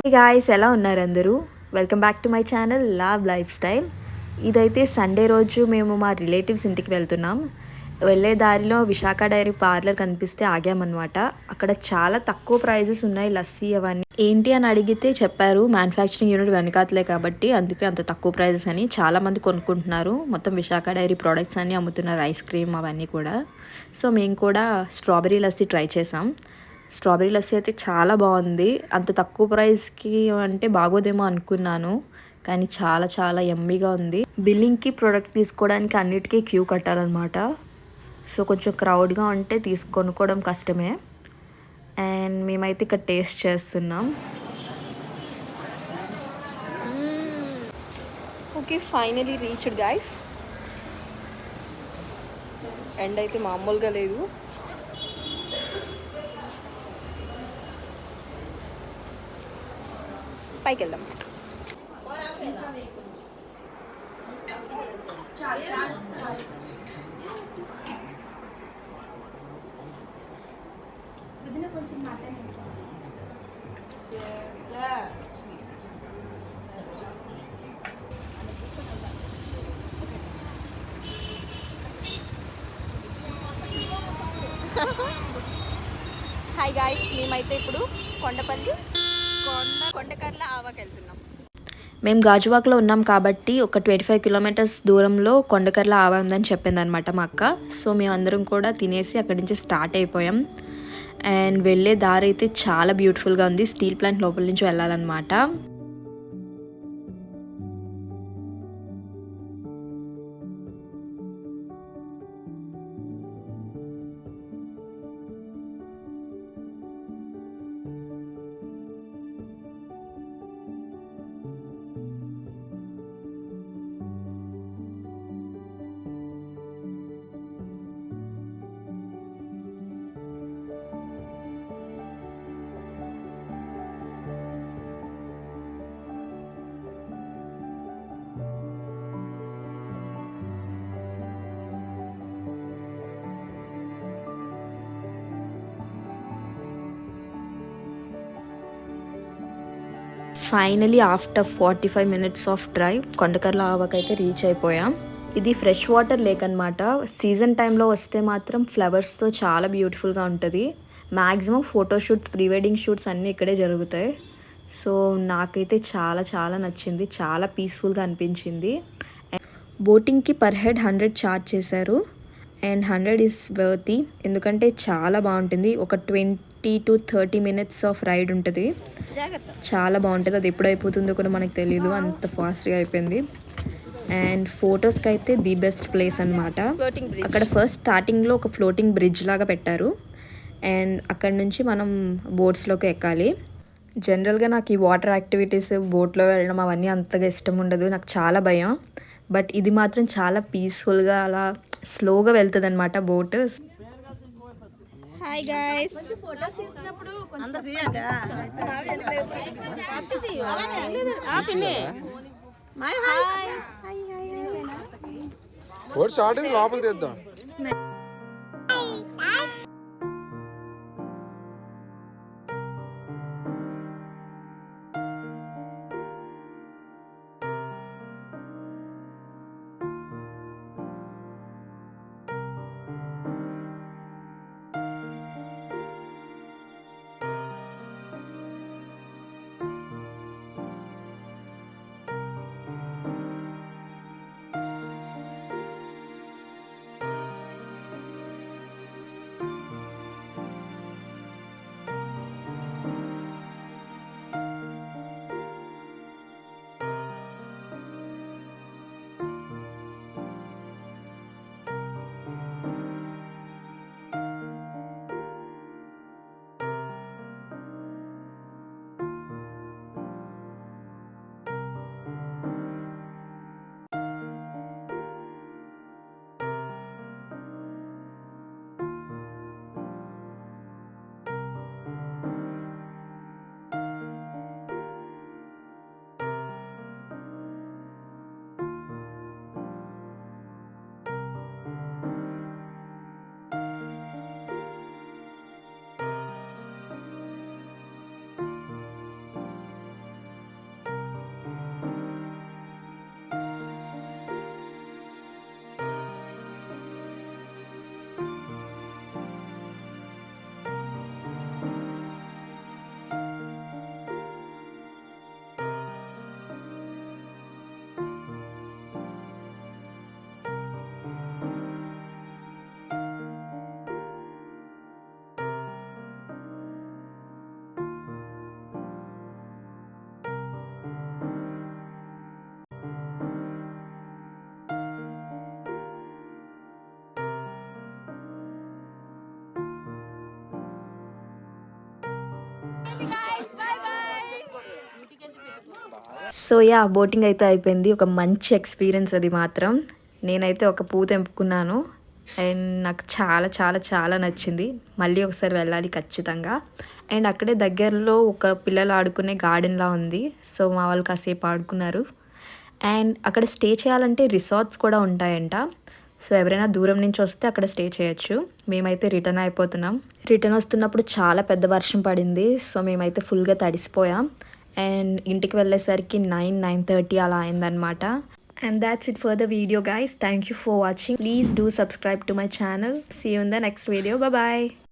Hey guys, ఎలా ఉన్నారు అందరూ? Welcome back to my channel లావ్ లైఫ్ స్టైల్. ఇదైతే సండే రోజు మేము మా రిలేటివ్స్ ఇంటికి వెళ్తున్నాం. వెళ్ళే దారిలో విశాఖ డైరీ పార్లర్ కనిపిస్తే ఆగామన్నమాట. అక్కడ చాలా తక్కువ ప్రైజెస్ ఉన్నాయి, లస్సీ అవన్నీ. ఏంటి అని అడిగితే చెప్పారు మ్యానుఫ్యాక్చరింగ్ యూనిట్ వెనకాతలే కాబట్టి అందుకే అంత తక్కువ ప్రైజెస్ అని. చాలామంది కొనుక్కుంటున్నారు. మొత్తం విశాఖ డైరీ ప్రోడక్ట్స్ అన్నీ అమ్ముతున్నారు, ఐస్ క్రీమ్ అవన్నీ కూడా. సో మేము కూడా స్ట్రాబెరీ లస్సీ ట్రై చేసాం. స్ట్రాబెరీ లస్సీ అయితే చాలా బాగుంది. అంత తక్కువ ప్రైస్కి అంటే బాగోదేమో అనుకున్నాను, కానీ చాలా చాలా యమ్మీగా ఉంది. బిల్లింగ్కి ప్రోడక్ట్ తీసుకోవడానికి అన్నిటికీ క్యూ కట్టాలన్నమాట. సో కొంచెం క్రౌడ్గా ఉంటే కొనుక్కోవడం కష్టమే. అండ్ మేమైతే ఇక్కడ టేస్ట్ చేస్తున్నాం. Okay, finally reached guys. End అయితే మామూలుగా లేదు. పైకి వెళ్దాం. హాయ్ గాయ్స్, మేమైతే ఇప్పుడు కొండకర్ల ఆవాకి వెళ్తున్నాం. మేము గాజువాక్లో ఉన్నాం కాబట్టి ఒక 25 కిలోమీటర్స్ దూరంలో కొండకర్ల ఆవా ఉందని చెప్పింది అనమాట మా అక్క. సో మేమందరం కూడా తినేసి అక్కడి నుంచి స్టార్ట్ అయిపోయాం. అండ్ వెళ్ళే దారి అయితే చాలా బ్యూటిఫుల్గా ఉంది. స్టీల్ ప్లాంట్ లోపల నుంచి వెళ్ళాలన్నమాట. Finally after 45 minutes of drive Kondakarla ఆవాకైతే రీచ్ అయిపోయాం. ఇది ఫ్రెష్ వాటర్ లేక్ అనమాట. సీజన్ టైంలో వస్తే మాత్రం ఫ్లవర్స్తో చాలా బ్యూటిఫుల్గా ఉంటుంది. Maximum photoshoots, pre wedding shoots అన్నీ ఇక్కడే జరుగుతాయి. సో నాకైతే చాలా చాలా నచ్చింది, చాలా పీస్ఫుల్గా అనిపించింది. బోటింగ్కి పర్ హెడ్ 100 ఛార్జ్ చేశారు. అండ్ 100 ఈస్ వర్తీ, ఎందుకంటే చాలా బాగుంటుంది. ఒక 20 to 30 మినిట్స్ ఆఫ్ రైడ్ ఉంటుంది. చాలా బాగుంటుంది. అది ఎప్పుడు అయిపోతుందో కూడా మనకు తెలియదు, అంత ఫాస్ట్గా అయిపోయింది. అండ్ ఫొటోస్కి అయితే ది బెస్ట్ ప్లేస్ అనమాట. అక్కడ ఫస్ట్ స్టార్టింగ్లో ఒక ఫ్లోటింగ్ బ్రిడ్జ్ లాగా పెట్టారు. అండ్ అక్కడ నుంచి మనం బోట్స్లోకి ఎక్కాలి. జనరల్గా నాకు ఈ వాటర్ యాక్టివిటీస్, బోట్లో వెళ్ళడం అవన్నీ అంతగా ఇష్టం ఉండదు, నాకు చాలా భయం. బట్ ఇది మాత్రం చాలా పీస్ఫుల్గా అలా స్లోగా వెళ్తుంది అనమాట బోట్. హాయ్ గైస్, లోపల తీద్దాం. సో యా బోటింగ్ అయితే అయిపోయింది. ఒక మంచి ఎక్స్పీరియన్స్ అది మాత్రం. నేనైతే ఒక పూత తెంపుకున్నాను అండ్ నాకు చాలా చాలా చాలా నచ్చింది. మళ్ళీ ఒకసారి వెళ్ళాలి ఖచ్చితంగా. అండ్ అక్కడే దగ్గరలో ఒక పిల్లలు ఆడుకునే గార్డెన్‌లా ఉంది. సో మా వాళ్ళు కాసేపు ఆడుకున్నారు. అండ్ అక్కడ స్టే చేయాలంటే రిసార్ట్స్ కూడా ఉంటాయంట. సో ఎవరైనా దూరం నుంచి వస్తే అక్కడ స్టే చేయొచ్చు. మేమైతే రిటర్న్ అయిపోతున్నాం. రిటర్న్ వస్తున్నప్పుడు చాలా పెద్ద వర్షం పడింది. సో మేమైతే ఫుల్‌గా తడిసిపోయాం. అండ్ ఇంటికి వెళ్ళేసరికి 9:30 అలా అయిందనమాట. And that's it for the video guys. Thank you for watching. Please do subscribe to my channel. See you in the next video. Bye bye.